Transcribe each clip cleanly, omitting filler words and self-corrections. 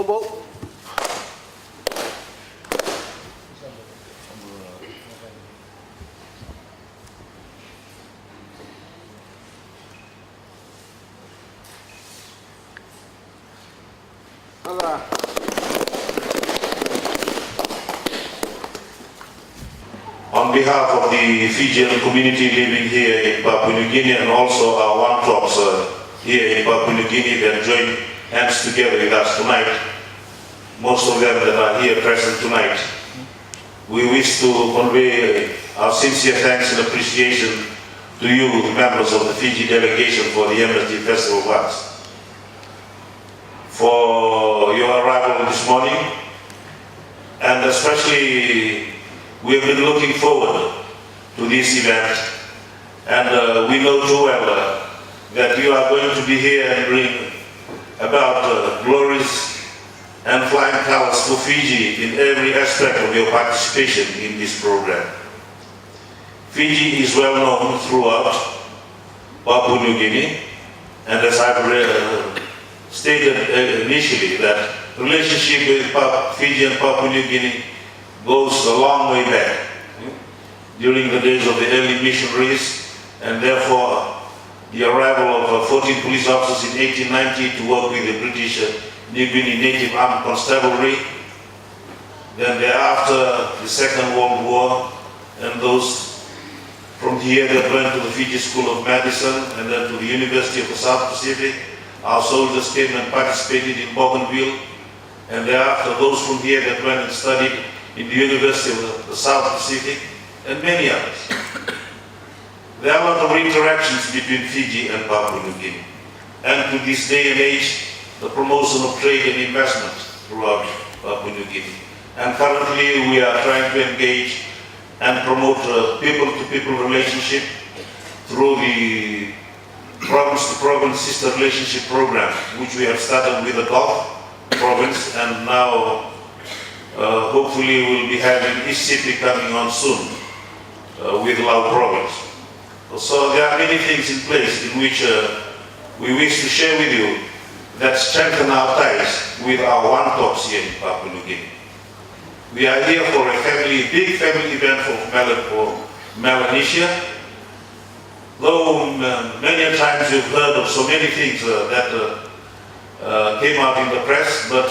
Combo. On behalf of the Fijian community living here in Papua New Guinea and also our one-tops here in Papua New Guinea that join hands together with us tonight, most of them that are here present tonight, we wish to convey our sincere thanks and appreciation to you, members of the Fiji delegation for the Embassy Festival Wax, for your arrival this morning, and especially we have been looking forward to this event, and we know too well that you are going to be here and bring about glories and flying colors for Fiji in every aspect of your participation in this program. Fiji is well known throughout Papua New Guinea, and as I've stated initially, that relationship with Fiji and Papua New Guinea goes a long way back, during the days of the early missionaries, and therefore the arrival of 14 police officers in 1890 to work with the British New Guinea Native Armed Constabulary. Then thereafter, the Second World War, and those from here that went to the Fiji School of Medicine and then to the University of the South Pacific. Our soldiers came and participated in Bougainville, and thereafter those from here that went and studied in the University of the South Pacific, and many others. There are a lot of interactions between Fiji and Papua New Guinea, and to this day and age, the promotion of trade and investment throughout Papua New Guinea. And currently we are trying to engage and promote people-to-people relationship through the province-to-province sister relationship program, which we have started with the Gulf province, and now hopefully we'll be having East Sipi coming on soon with Lao province. So there are many things in place in which we wish to share with you that strengthen our ties with our one-tops here in Papua New Guinea. We are here for a big family event for Melanesia. Though many times you've heard of so many things that came out in the press, but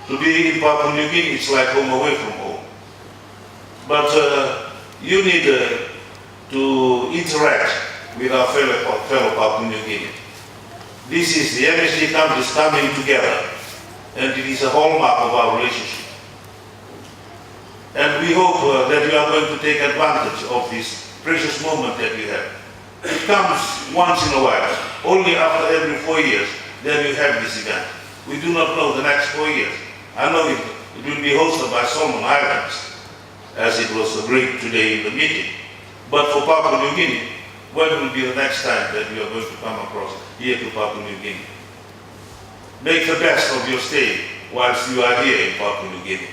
to be in Papua New Guinea, it's like home away from home. But you need to interact with our fellow Papua New Guinea. This is the MSG countries coming together, and it is a hallmark of our relationship. And we hope that you are going to take advantage of this precious moment that you have. It comes once in a while, only after every 4 years, then you have this event. We do not know the next 4 years. I know it will be hosted by Solomon Islands, as it was agreed today in the meeting. But for Papua New Guinea, when will be the next time that you are going to come across here to Papua New Guinea? Make the best of your stay whilst you are here in Papua New Guinea.